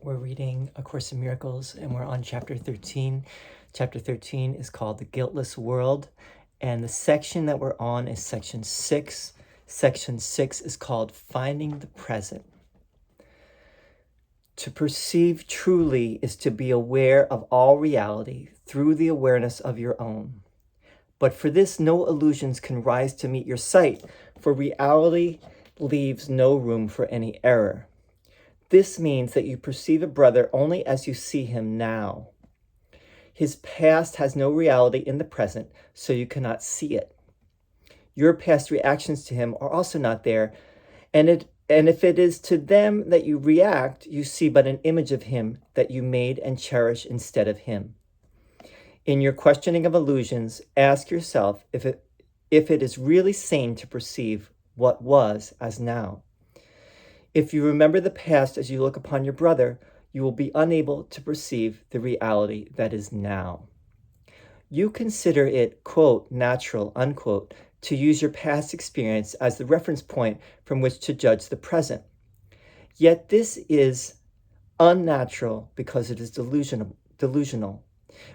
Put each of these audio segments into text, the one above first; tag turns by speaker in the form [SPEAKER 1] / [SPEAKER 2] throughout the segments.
[SPEAKER 1] We're reading A Course in Miracles, and we're on chapter 13. Chapter 13 is called The Guiltless World, and the section that we're on is section 6. Section 6 is called Finding the Present. To perceive truly is to be aware of all reality through the awareness of your own. But for this, no illusions can rise to meet your sight, for reality leaves no room for any error. This means that you perceive a brother only as you see him now. His past has no reality in the present, so you cannot see it. Your past reactions to him are also not there, and if it is to them that you react, you see but an image of him that you made and cherish instead of him. In your questioning of illusions, ask yourself if it is really sane to perceive what was as now. If you remember the past as you look upon your brother, you will be unable to perceive the reality that is now. You consider it, quote, natural, unquote, to use your past experience as the reference point from which to judge the present. Yet this is unnatural because it is delusional.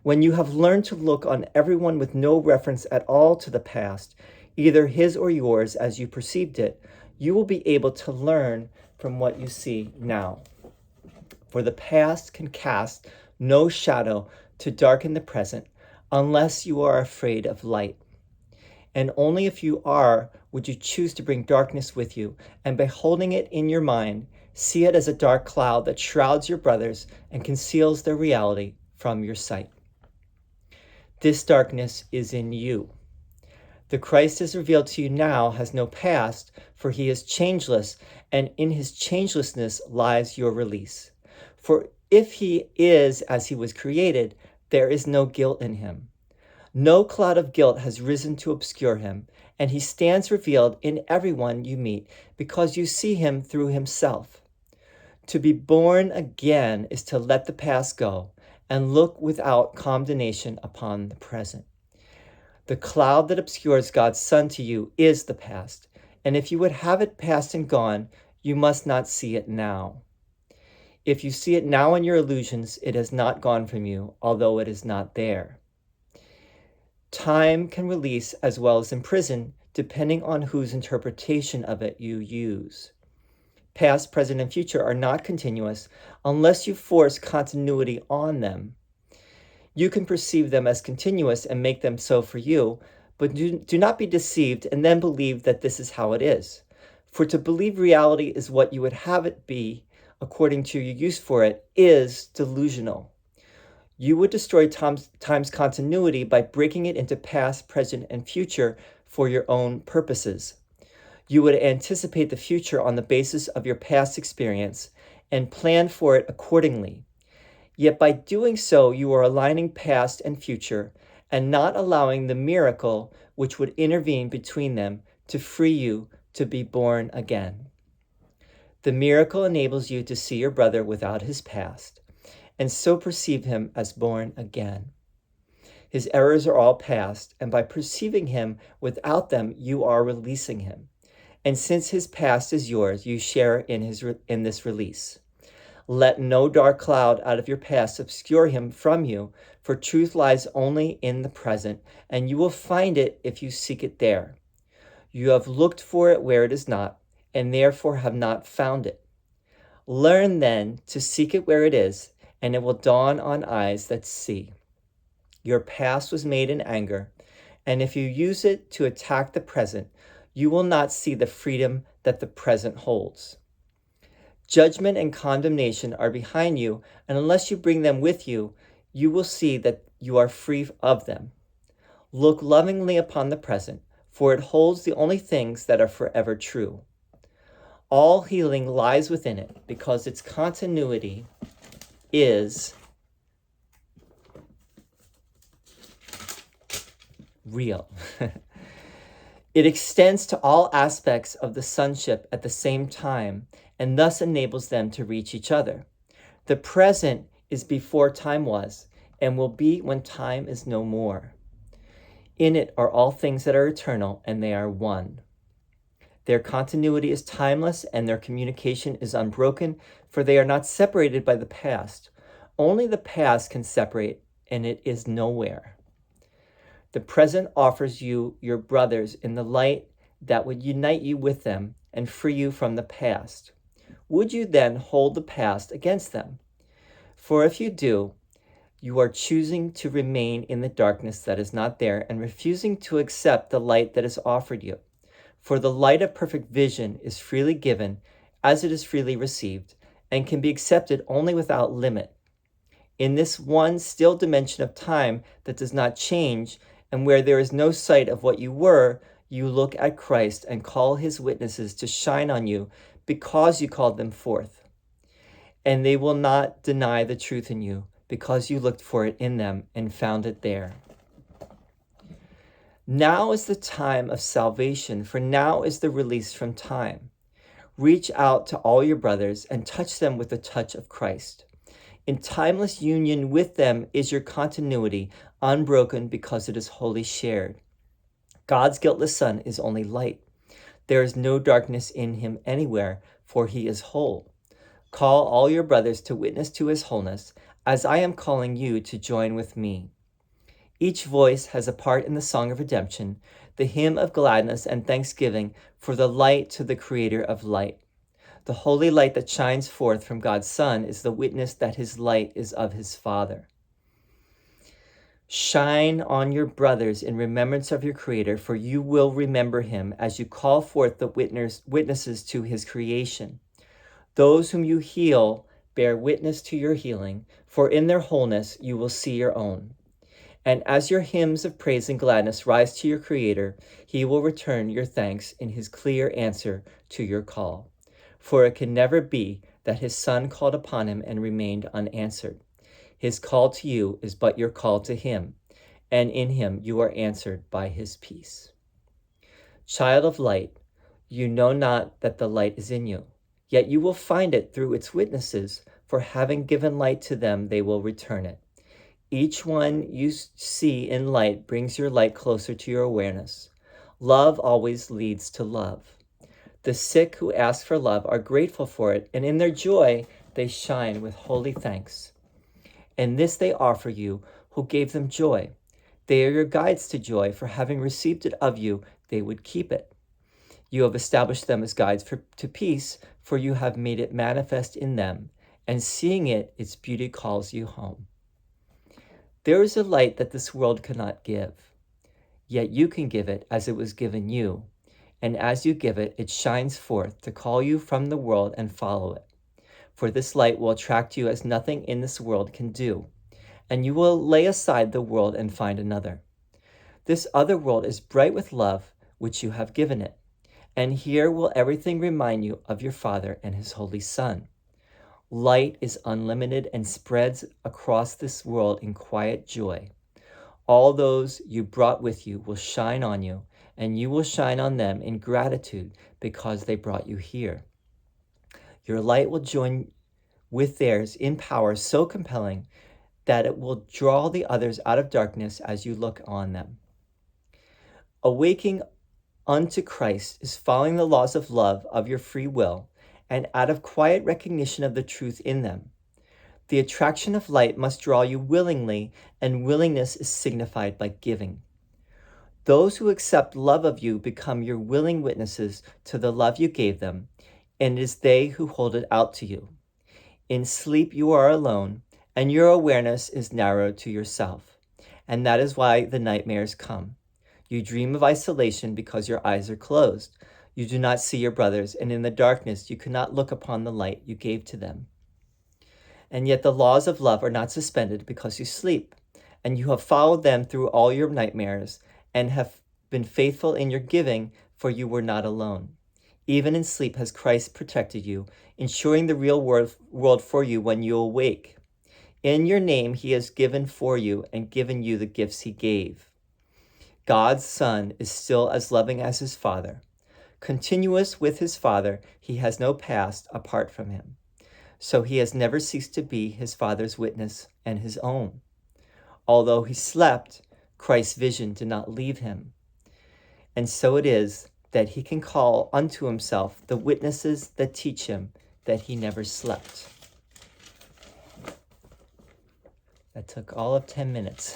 [SPEAKER 1] When you have learned to look on everyone with no reference at all to the past, either his or yours as you perceived it, you will be able to learn from what you see now. For the past can cast no shadow to darken the present unless you are afraid of light. And only if you are would you choose to bring darkness with you, and by holding it in your mind, see it as a dark cloud that shrouds your brothers and conceals their reality from your sight. This darkness is in you. The Christ is revealed to you now has no past, for he is changeless, and in his changelessness lies your release. For if he is as he was created, there is no guilt in him. No cloud of guilt has risen to obscure him, and he stands revealed in everyone you meet, because you see him through himself. To be born again is to let the past go and look without condemnation upon the present. The cloud that obscures God's Son to you is the past, and if you would have it past and gone, you must not see it now. If you see it now in your illusions, it has not gone from you, although it is not there. Time can release as well as imprison, depending on whose interpretation of it you use. Past, present, and future are not continuous unless you force continuity on them. You can perceive them as continuous and make them so for you, but do not be deceived and then believe that this is how it is. For to believe reality is what you would have it be, according to your use for it, is delusional. You would destroy time's continuity by breaking it into past, present, and future for your own purposes. You would anticipate the future on the basis of your past experience and plan for it accordingly. Yet by doing so, you are aligning past and future and not allowing the miracle which would intervene between them to free you to be born again. The miracle enables you to see your brother without his past and so perceive him as born again. His errors are all past, and by perceiving him without them, you are releasing him. And since his past is yours, you share in this release. Let no dark cloud out of your past obscure him from you, for truth lies only in the present, and you will find it if you seek it there. You have looked for it where it is not, and therefore have not found it. Learn then to seek it where it is, and it will dawn on eyes that see. Your past was made in anger, and if you use it to attack the present, you will not see the freedom that the present holds. Judgment and condemnation are behind you, and unless you bring them with you, you will see that you are free of them. Look lovingly upon the present, for it holds the only things that are forever true. All healing lies within it, because its continuity is real. It extends to all aspects of the sonship at the same time, and thus enables them to reach each other. The present is before time was, and will be when time is no more. In it are all things that are eternal, and they are one. Their continuity is timeless and their communication is unbroken, for they are not separated by the past. Only the past can separate, and it is nowhere. The present offers you your brothers in the light that would unite you with them and free you from the past. Would you then hold the past against them? For if you do, you are choosing to remain in the darkness that is not there and refusing to accept the light that is offered you. For the light of perfect vision is freely given as it is freely received and can be accepted only without limit. In this one still dimension of time that does not change and where there is no sight of what you were, you look at Christ and call his witnesses to shine on you because you called them forth. And they will not deny the truth in you because you looked for it in them and found it there. Now is the time of salvation, for now is the release from time. Reach out to all your brothers and touch them with the touch of Christ. In timeless union with them is your continuity, unbroken because it is wholly shared. God's guiltless Son is only light. There is no darkness in him anywhere, for he is whole. Call all your brothers to witness to his wholeness, as I am calling you to join with me. Each voice has a part in the song of redemption, the hymn of gladness and thanksgiving for the light to the Creator of light. The holy light that shines forth from God's Son is the witness that his light is of his Father. Shine on your brothers in remembrance of your Creator, for you will remember him as you call forth the witnesses to his creation. Those whom you heal bear witness to your healing, for in their wholeness you will see your own. And as your hymns of praise and gladness rise to your Creator, he will return your thanks in his clear answer to your call. For it can never be that his Son called upon him and remained unanswered. His call to you is but your call to him, and in him you are answered by his peace. Child of light, you know not that the light is in you, yet you will find it through its witnesses, for having given light to them, they will return it. Each one you see in light brings your light closer to your awareness. Love always leads to love. The sick who ask for love are grateful for it, and in their joy they shine with holy thanks. And this they offer you, who gave them joy. They are your guides to joy, for having received it of you, they would keep it. You have established them as guides to peace, for you have made it manifest in them, and seeing it, its beauty calls you home. There is a light that this world cannot give, yet you can give it as it was given you, and as you give it, it shines forth to call you from the world and follow it. For this light will attract you as nothing in this world can do, and you will lay aside the world and find another. This other world is bright with love, which you have given it, and here will everything remind you of your Father and his Holy Son. Light is unlimited and spreads across this world in quiet joy. All those you brought with you will shine on you, and you will shine on them in gratitude because they brought you here. Your light will join with theirs in power so compelling that it will draw the others out of darkness as you look on them. Awaking unto Christ is following the laws of love of your free will, and out of quiet recognition of the truth in them. The attraction of light must draw you willingly, and willingness is signified by giving. Those who accept love of you become your willing witnesses to the love you gave them, and it is they who hold it out to you. In sleep you are alone, and your awareness is narrowed to yourself, and that is why the nightmares come. You dream of isolation because your eyes are closed. You do not see your brothers, and in the darkness you cannot look upon the light you gave to them. And yet the laws of love are not suspended because you sleep, and you have followed them through all your nightmares, and have been faithful in your giving, for you were not alone. Even in sleep has Christ protected you, ensuring the real world for you when you awake. In your name he has given for you and given you the gifts he gave. God's Son is still as loving as his Father. Continuous with his Father, he has no past apart from him. So he has never ceased to be his Father's witness and his own. Although he slept, Christ's vision did not leave him. And so it is that he can call unto himself the witnesses that teach him that he never slept. That took all of 10 minutes.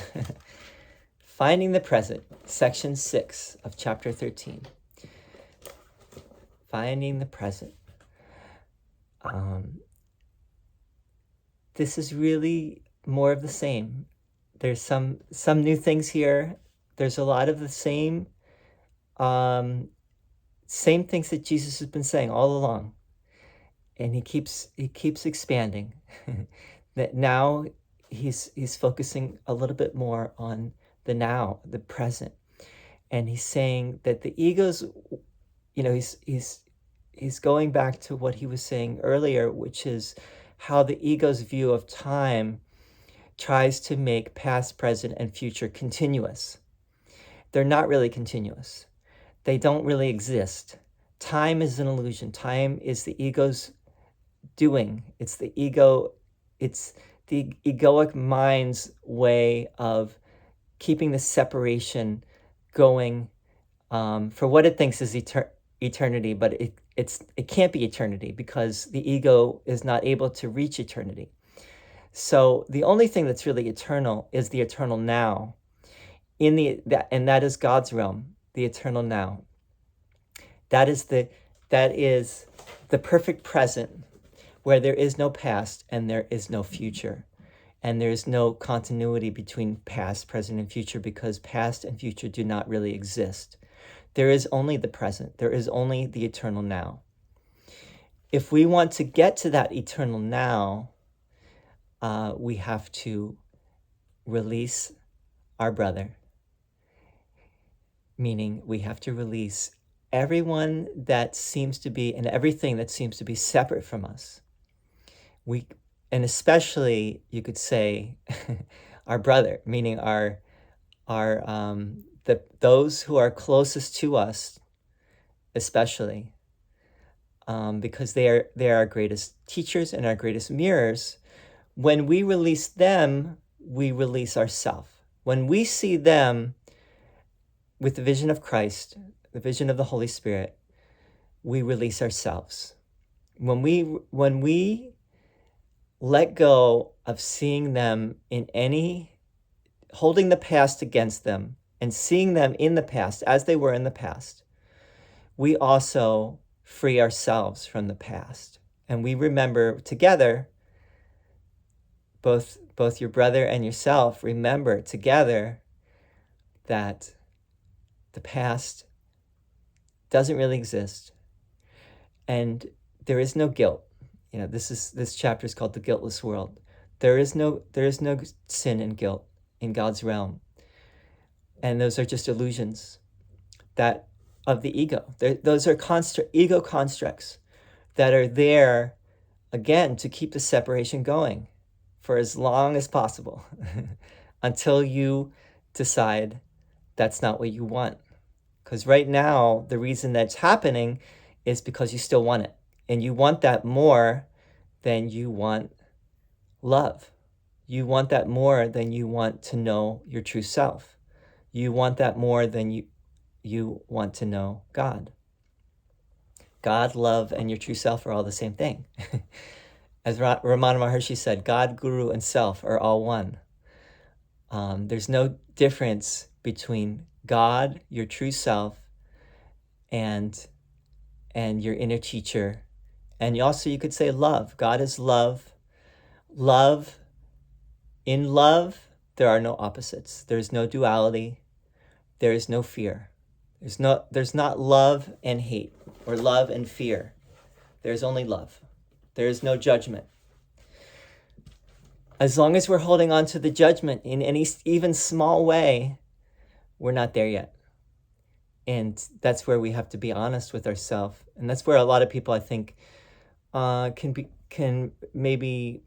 [SPEAKER 1] Finding the Present, section 6 of chapter 13. Finding the Present. This is really more of the same. There's some new things here. There's a lot of the same things that Jesus has been saying all along, and he keeps expanding. That now he's focusing a little bit more on the now, the present, and he's saying that the ego's, he's going back to what he was saying earlier, which is how the ego's view of time tries to make past, present, and future continuous. They're not really continuous. They don't really exist. Time is an illusion. Time is the ego's doing. It's the egoic mind's way of keeping the separation going for what it thinks is eternity, but it can't be eternity because the ego is not able to reach eternity. So the only thing that's really eternal is the eternal now, and that is God's realm, the eternal now. That is the perfect present, where there is no past and there is no future, and there is no continuity between past, present, and future, because past and future do not really exist. There is only the present. There is only the eternal now. If we want to get to that eternal now, we have to release our brother, meaning we have to release everyone that seems to be and everything that seems to be separate from us. And especially, you could say, our brother, meaning those who are closest to us, especially, because they are our greatest teachers and our greatest mirrors. When we release them, we release ourselves. When we see them with the vision of Christ, the vision of the Holy Spirit, we release ourselves. When we let go of seeing them holding the past against them and seeing them in the past as they were in the past, we also free ourselves from the past. And we remember together, both your brother and yourself remember together that the past doesn't really exist, and there is no guilt. This chapter is called The Guiltless World. There is no sin and guilt in God's realm, and those are just illusions that of the ego. Those are ego constructs that are there again to keep the separation going for as long as possible until you decide that's not what you want. Because right now, the reason that's happening is because you still want it. And you want that more than you want love. You want that more than you want to know your true self. You want that more than you want to know God. God, love, and your true self are all the same thing. As Ramana Maharshi said, God, Guru, and self are all one. There's no difference between God, your true self, and your inner teacher. And you could say love. God is love. In love, there are no opposites. There's no duality. There is no fear. There's not love and hate or love and fear. There's only love. There is no judgment. As long as we're holding on to the judgment in any even small way, we're not there yet. And that's where we have to be honest with ourselves. And that's where a lot of people, I think, can maybe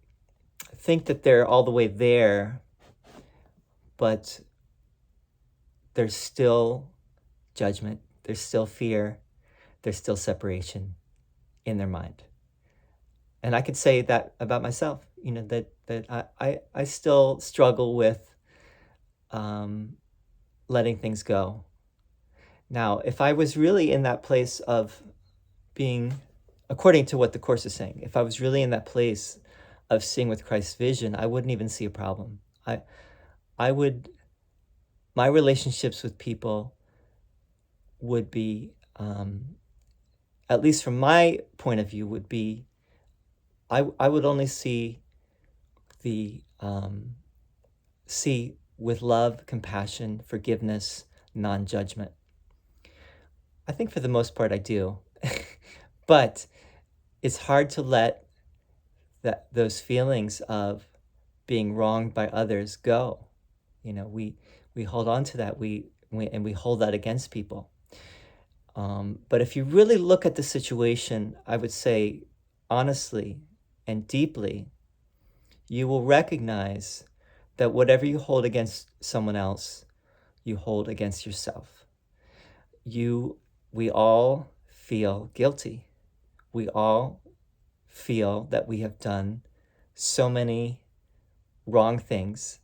[SPEAKER 1] think that they're all the way there, but there's still judgment, there's still fear, there's still separation in their mind. And I could say that about myself, that I still struggle with letting things go. Now, if I was really in that place of being, according to what the Course is saying, if I was really in that place of seeing with Christ's vision, I wouldn't even see a problem. I would, my relationships with people would be, at least from my point of view, would be, I would only see see with love, compassion, forgiveness, non-judgment. I think for the most part I do, but it's hard to let those feelings of being wronged by others go. We hold on to that, and we hold that against people. But if you really look at the situation, I would say honestly and deeply, you will recognize that whatever you hold against someone else, you hold against yourself. We all feel guilty. We all feel that we have done so many wrong things,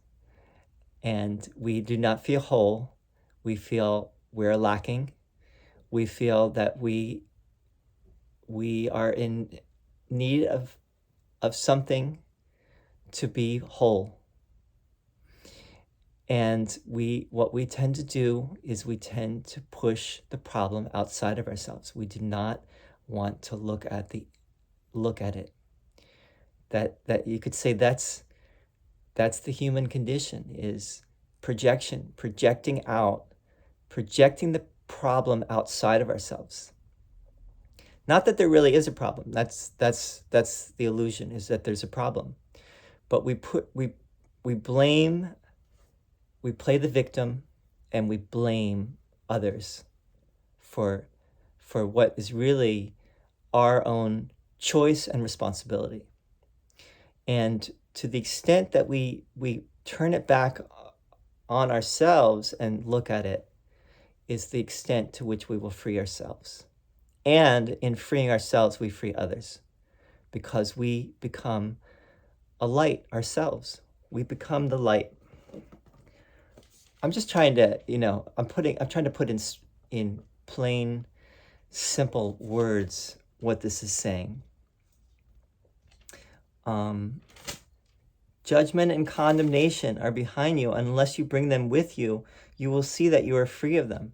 [SPEAKER 1] and we do not feel whole. We feel we're lacking. We feel that we are in need of something to be whole. And what we tend to do is we tend to push the problem outside of ourselves. We do not want to look at it. That you could say that's the human condition, is projecting out, projecting the problem outside of ourselves. Not that there really is a problem. That's the illusion, is that there's a problem. But we blame, we play the victim, and we blame others for what is really our own choice and responsibility. And to the extent that we turn it back on ourselves and look at it, is the extent to which we will free ourselves. And in freeing ourselves, we free others, because we become a light ourselves. We become the light. I'm just trying to, I'm trying to put in plain, simple words what this is saying. Judgment and condemnation are behind you. Unless you bring them with you, you will see that you are free of them.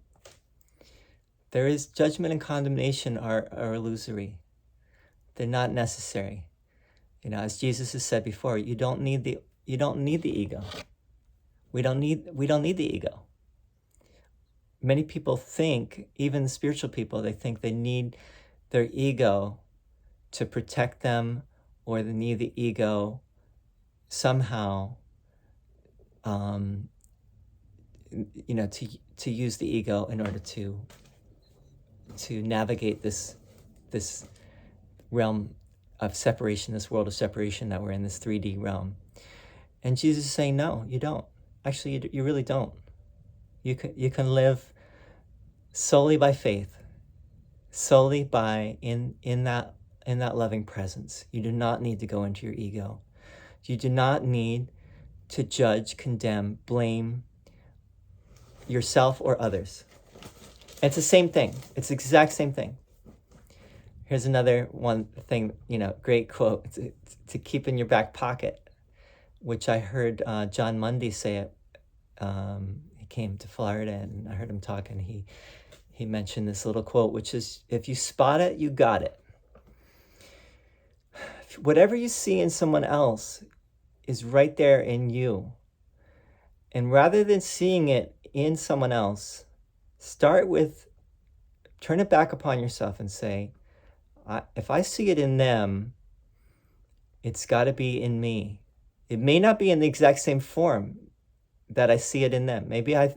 [SPEAKER 1] There is judgment and condemnation are illusory. They're not necessary. As Jesus has said before, you don't need the ego. We don't need the ego. Many people think, even spiritual people, they think they need their ego to protect them, or they need the ego somehow, to use the ego in order to navigate this realm of separation, this world of separation that we're in, this 3D realm. And Jesus is saying, no, you don't. Actually, you really don't. You can live solely by faith, solely by in that loving presence. You do not need to go into your ego. You do not need to judge, condemn, blame yourself or others. It's the same thing. It's the exact same thing. Here's another one thing, great quote to keep in your back pocket, which I heard John Mundy say it. He came to Florida, and I heard him talk, and he mentioned this little quote, which is, if you spot it, you got it. Whatever you see in someone else is right there in you. And rather than seeing it in someone else, turn it back upon yourself and say, if I see it in them, it's got to be in me. It may not be in the exact same form that I see it in them. Maybe I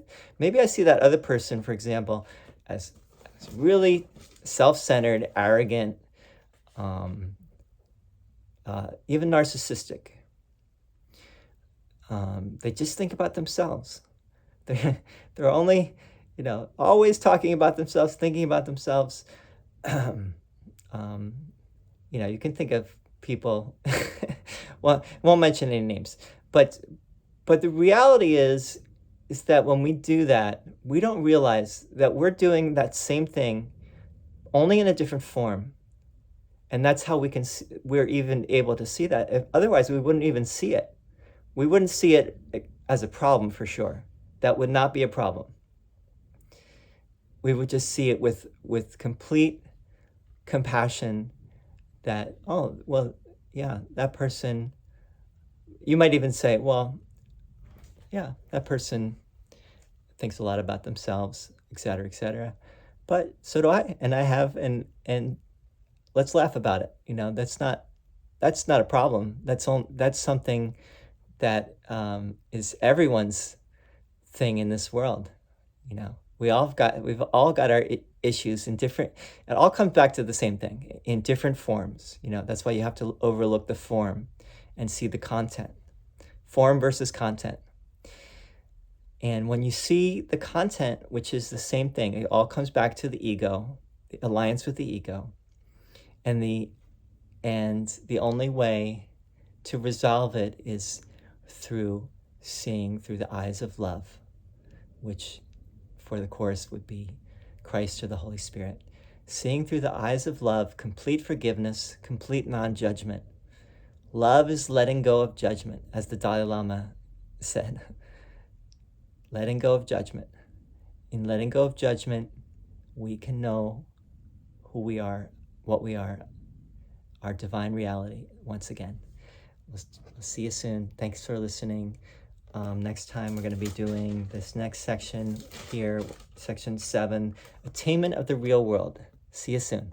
[SPEAKER 1] see that other person, for example, as really self-centered, arrogant, even narcissistic. They just think about themselves. They're only, always talking about themselves, thinking about themselves. You can think of people, well, won't mention any names, but the reality is is that when we do that, we don't realize that we're doing that same thing only in a different form. And that's how we're even able to see that. Otherwise, we wouldn't even see it. We wouldn't see it as a problem for sure. That would not be a problem. We would just see it with complete compassion that, oh, well, yeah, that person, you might even say, well, yeah, that person thinks a lot about themselves, etc., etc. But so do I, and I have, and let's laugh about it. That's not a problem. That's something that is everyone's thing in this world. We've all got our issues in different. It all comes back to the same thing in different forms. That's why you have to overlook the form and see the content. Form versus content. And when you see the content, which is the same thing, it all comes back to the ego, the alliance with the ego. And the only way to resolve it is through seeing through the eyes of love, which for the Course would be Christ or the Holy Spirit. Seeing through the eyes of love, complete forgiveness, complete non-judgment. Love is letting go of judgment, as the Dalai Lama said. Letting go of judgment. In letting go of judgment, we can know who we are, what we are, our divine reality once again. We'll see you soon. Thanks for listening. Next time we're going to be doing this next section here, section 7, Attainment of the Real World. See you soon.